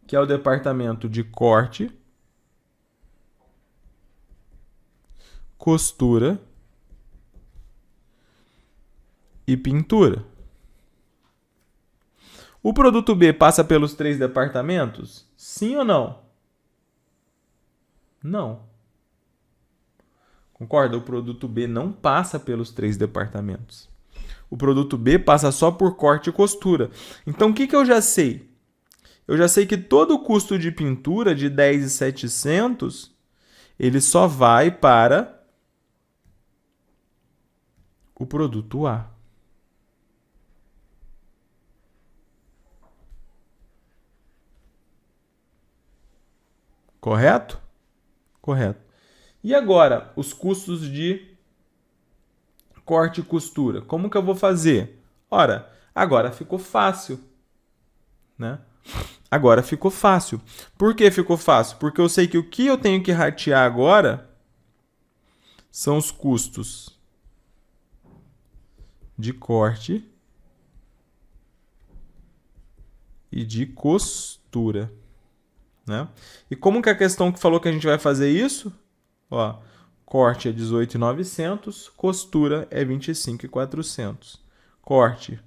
que é o departamento de corte, costura e pintura. O produto B passa pelos 3 departamentos? Sim ou não? Não. Concorda? O produto B não passa pelos 3 departamentos. O produto B passa só por corte e costura. Então, o que eu já sei? Eu já sei que todo o custo de pintura de 10.700, ele só vai para o produto A. Correto? Correto. E agora, os custos de corte e costura. Como que eu vou fazer? Ora, agora ficou fácil, né? Agora ficou fácil. Por que ficou fácil? Porque eu sei que o que eu tenho que ratear agora são os custos de corte e de costura, né? E como que a questão que falou que a gente vai fazer isso? Ó, corte é 18.900, costura é 25.400. Corte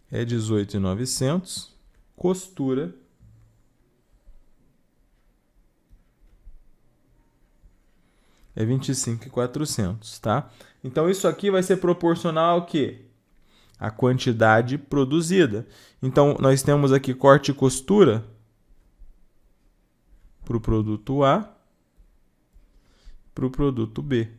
é 18.900, costura é 25.400, tá? Então, isso aqui vai ser proporcional ao quê? A quantidade produzida. Então, nós temos aqui corte e costura para o produto A, para o produto B.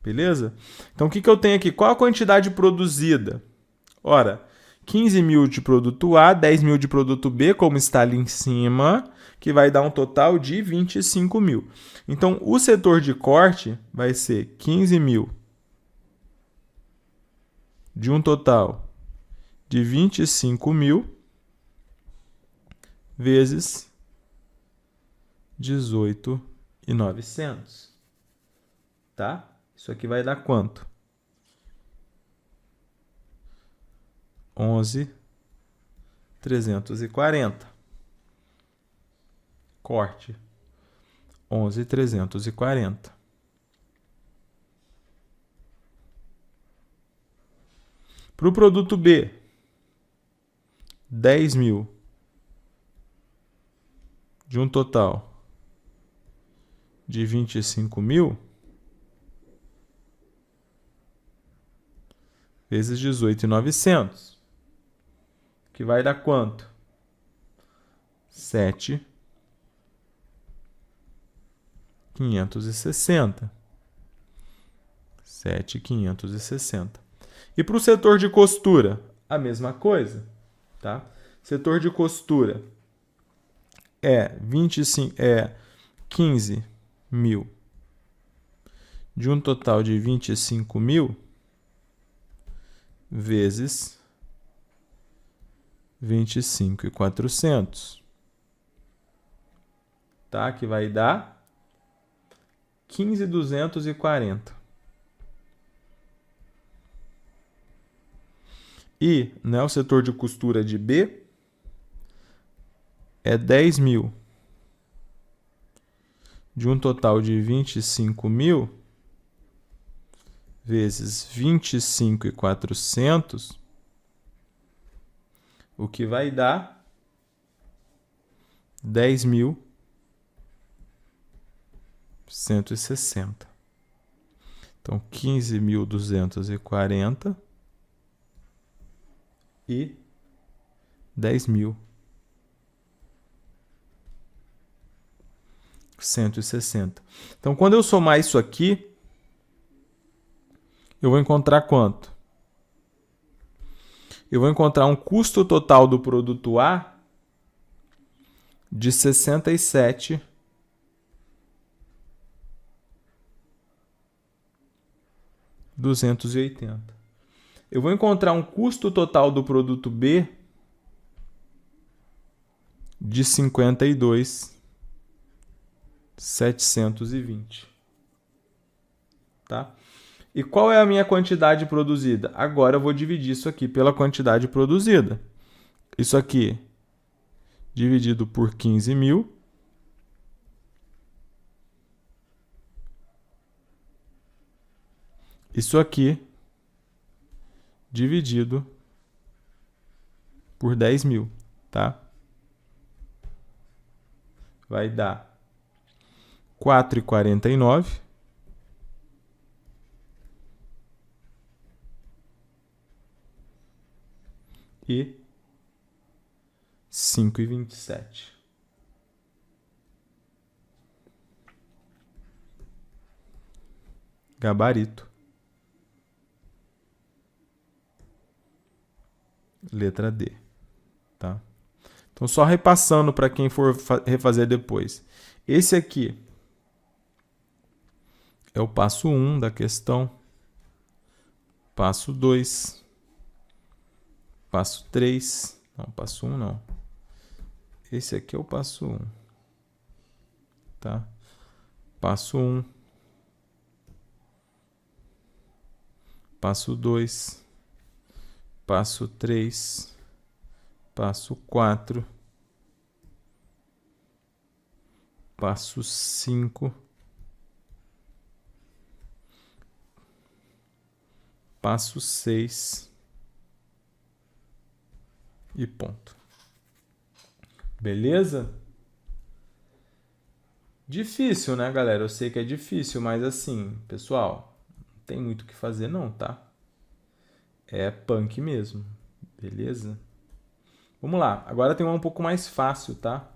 Beleza? Então, o que eu tenho aqui? Qual a quantidade produzida? Ora, 15.000 de produto A, 10.000 de produto B, como está ali em cima, que vai dar um total de 25.000. Então, o setor de corte vai ser 15.000 de um total de 25.000 vezes 18.900. Tá? Isso aqui vai dar quanto? 11.340. Corte. 11.340. Para o produto B, 10.000 de um total de 25.000 vezes 18.900, que vai dar quanto? 7.560. 7.560. E para o setor de costura, a mesma coisa, tá? Setor de costura é 15.000 de um total de 25.000 vezes 25.400, tá? Que vai dar 15.240. E, né, o setor de costura de B é 10.000 de um total de 25.000 vezes 25.400, o que vai dar 10.160. Então, 15.240 e 10.160. Então, quando eu somar isso aqui, eu vou encontrar quanto? Eu vou encontrar um custo total do produto A de 67.280. Eu vou encontrar um custo total do produto B de 52.720. Tá? E qual é a minha quantidade produzida? Agora eu vou dividir isso aqui pela quantidade produzida. Isso aqui dividido por 15.000 isso aqui dividido por 10.000, tá? Vai dar 4,49 e 5,27. Gabarito. Letra D. Tá? Então, só repassando para quem for refazer depois. Esse aqui é o passo 1 da questão. Passo 2. Passo 3. Não, passo 1 não. Esse aqui é o passo 1. Tá? Passo 1. Passo 2. Passo 3. Passo 4. Passo 5. Passo 6 e ponto. Beleza? Difícil, né, galera? Eu sei que é difícil, mas assim, pessoal, não tem muito o que fazer não, tá? É punk mesmo, beleza? Vamos lá, agora tem um pouco mais fácil, tá?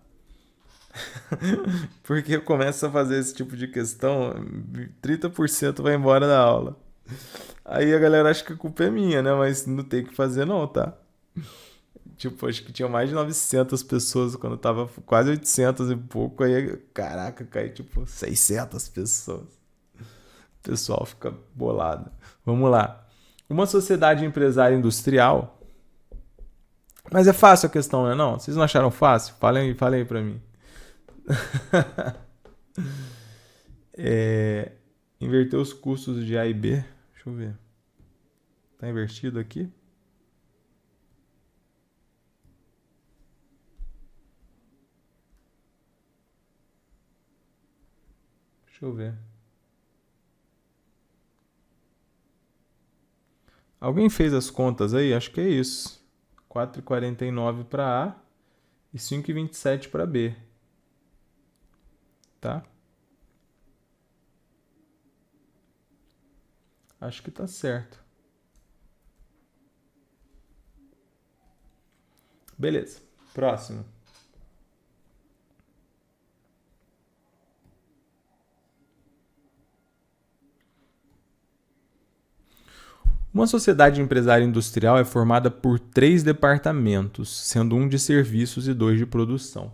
Porque eu começo a fazer esse tipo de questão, 30% vai embora da aula. Aí a galera acha que a culpa é minha, né? Mas não tem o que fazer não, tá? Tipo, acho que tinha mais de 900 pessoas quando tava quase 800 e pouco. Aí, caraca, caiu tipo 600 pessoas. O pessoal fica bolado. Vamos lá. Uma sociedade empresária industrial. Mas é fácil a questão, né? Não? Vocês não acharam fácil? Falem aí pra mim. Inverter os custos de A e B. Deixa eu ver. Tá invertido aqui? Deixa eu ver. Alguém fez as contas aí? Acho que é isso. 4,49 para A e 5,27 para B. Tá? Acho que tá certo. Beleza. Próximo. Uma sociedade empresária industrial é formada por 3 departamentos, sendo um de serviços e 2 de produção.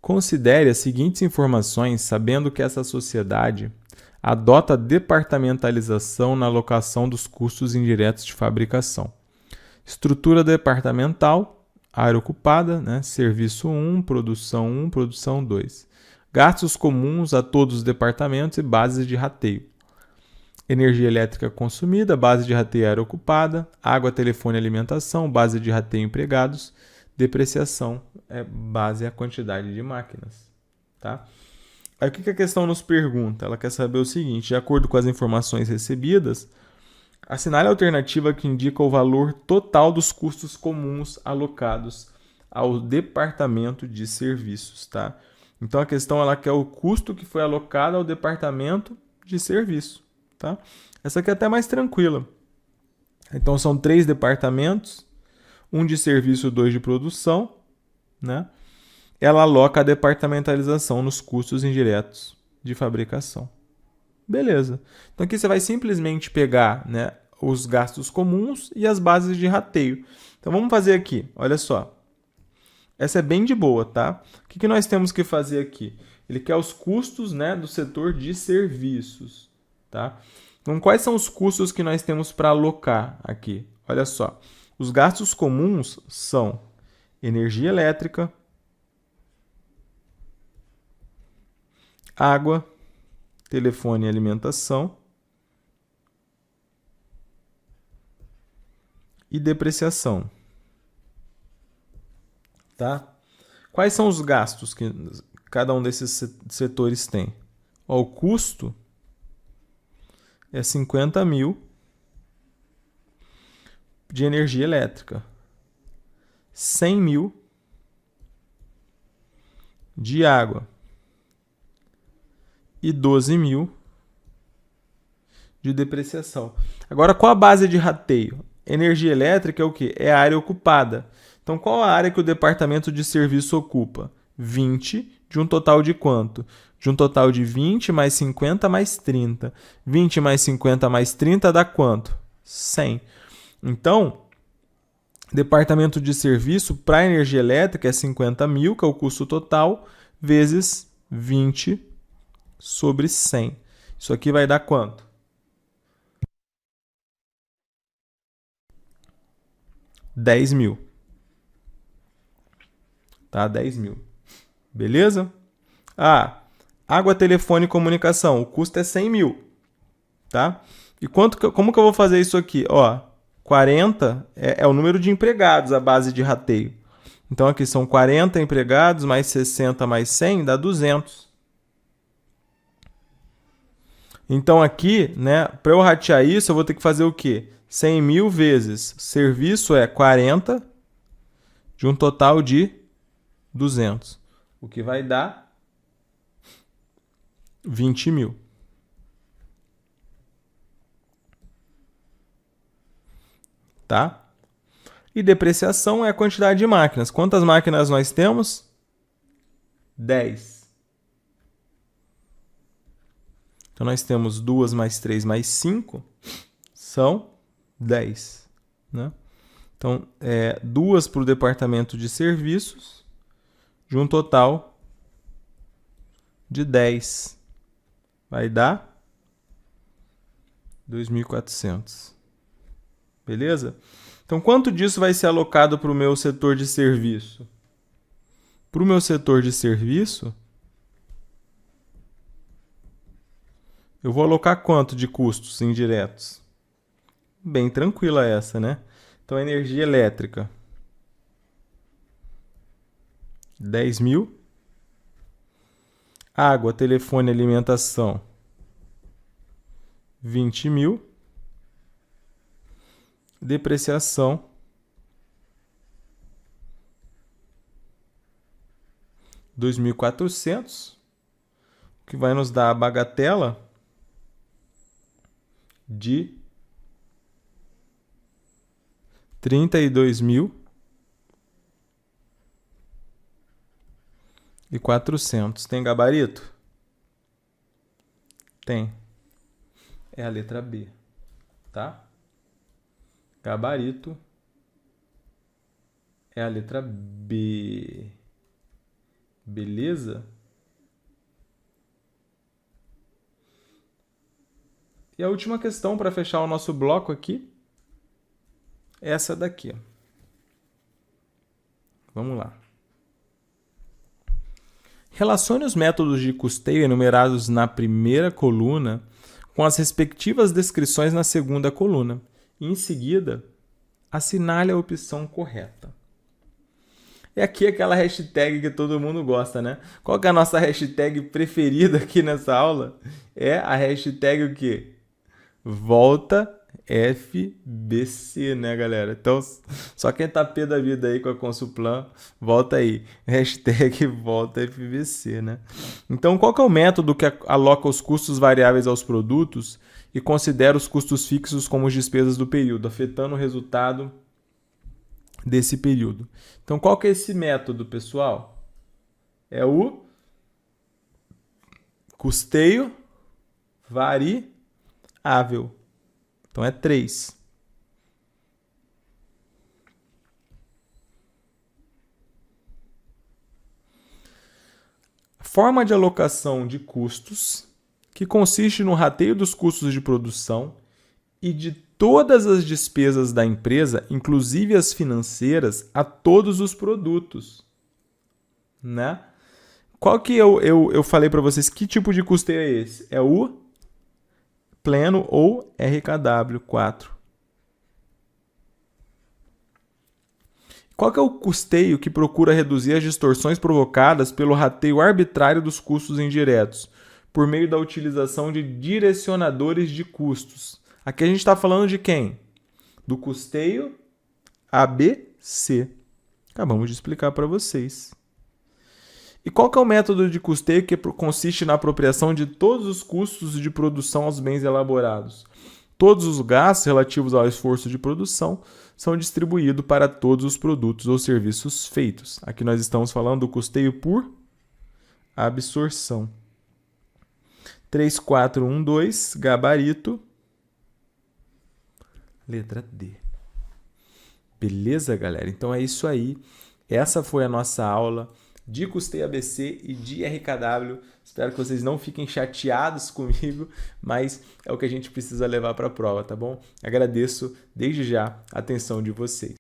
Considere as seguintes informações sabendo que essa sociedade adota a departamentalização na alocação dos custos indiretos de fabricação. Estrutura departamental, área ocupada, né? Serviço 1, produção 2. Gastos comuns a todos os departamentos e bases de rateio. Energia elétrica consumida, base de rateio área ocupada, água, telefone e alimentação, base de rateio empregados, depreciação é base a quantidade de máquinas. Tá? Aí o que a questão nos pergunta? Ela quer saber o seguinte: de acordo com as informações recebidas, assinale a alternativa que indica o valor total dos custos comuns alocados ao departamento de serviços. Tá? Então a questão ela quer o custo que foi alocado ao departamento de serviço. Tá? Essa aqui é até mais tranquila. Então são 3 departamentos, um de serviço, 2 de produção, né? Ela aloca a departamentalização nos custos indiretos de fabricação. Beleza. Então aqui você vai simplesmente pegar, né, os gastos comuns e as bases de rateio. Então vamos fazer aqui, olha só. Essa é bem de boa, tá? O que nós temos que fazer aqui? Ele quer os custos, né, do setor de serviços. Tá? Então, quais são os custos que nós temos para alocar aqui? Olha só, os gastos comuns são energia elétrica, água, telefone e alimentação e depreciação. Tá? Quais são os gastos que cada um desses setores tem? Ó, o custo é 50 mil de energia elétrica, 100 mil de água e 12 mil de depreciação. Agora, qual a base de rateio? Energia elétrica é o quê? É a área ocupada. Então, qual a área que o departamento de serviço ocupa? 20 de um total de quanto? De um total de 20 mais 50 mais 30. 20 mais 50 mais 30 dá quanto? 100. Então, departamento de serviço para energia elétrica é 50 mil, que é o custo total, vezes 20 sobre 100. Isso aqui vai dar quanto? 10 mil. Tá? 10 mil. Beleza? Água, telefone e comunicação. O custo é 100 mil. Tá? E como que eu vou fazer isso aqui? 40 é o número de empregados, a base de rateio. Então, aqui são 40 empregados, mais 60 mais 100, dá 200. Então aqui, né, para eu ratear isso, eu vou ter que fazer o quê? 100 mil vezes serviço é 40, de um total de 200. O que vai dar 20 mil. Tá? E depreciação é a quantidade de máquinas. Quantas máquinas nós temos? 10. Então, nós temos 2 mais 3 mais 5, são 10. Né? Então, 2 para o departamento de serviços, de um total de 10. Vai dar 2.400. Beleza? Então, quanto disso vai ser alocado para o meu setor de serviço? Para o meu setor de serviço, eu vou alocar quanto de custos indiretos? Bem tranquila essa, né? Então, energia elétrica, 10 mil. Água, telefone e alimentação, 20 mil. Depreciação, 2.400, que vai nos dar a bagatela de 32.400. Tem gabarito? Tem. É a letra B, tá? Gabarito é a letra B. Beleza? E a última questão para fechar o nosso bloco aqui é essa daqui. Vamos lá. Relacione os métodos de custeio enumerados na primeira coluna com as respectivas descrições na segunda coluna. E, em seguida, assinale a opção correta. E aqui aquela hashtag que todo mundo gosta, né? Qual que é a nossa hashtag preferida aqui nessa aula? É a hashtag o quê? Volta FBC, né, galera? Então, só quem tá pé da vida aí com a Consulplan, volta aí. Hashtag volta FBC, né? Então, qual que é o método que aloca os custos variáveis aos produtos e considera os custos fixos como despesas do período, afetando o resultado desse período? Então, qual que é esse método, pessoal? É o custeio variável. Então, é 3. Forma de alocação de custos, que consiste no rateio dos custos de produção e de todas as despesas da empresa, inclusive as financeiras, a todos os produtos. Né? Qual que eu falei para vocês? Que tipo de custeio é esse? É o pleno ou RKW4. Qual que é o custeio que procura reduzir as distorções provocadas pelo rateio arbitrário dos custos indiretos, por meio da utilização de direcionadores de custos? Aqui a gente está falando de quem? Do custeio ABC. Acabamos de explicar para vocês. E qual que é o método de custeio que consiste na apropriação de todos os custos de produção aos bens elaborados? Todos os gastos relativos ao esforço de produção são distribuídos para todos os produtos ou serviços feitos. Aqui nós estamos falando do custeio por absorção. 3412, gabarito, letra D. Beleza, galera? Então é isso aí. Essa foi a nossa aula de custeio ABC e de RKW. Espero que vocês não fiquem chateados comigo, mas é o que a gente precisa levar para a prova, tá bom? Agradeço desde já a atenção de vocês.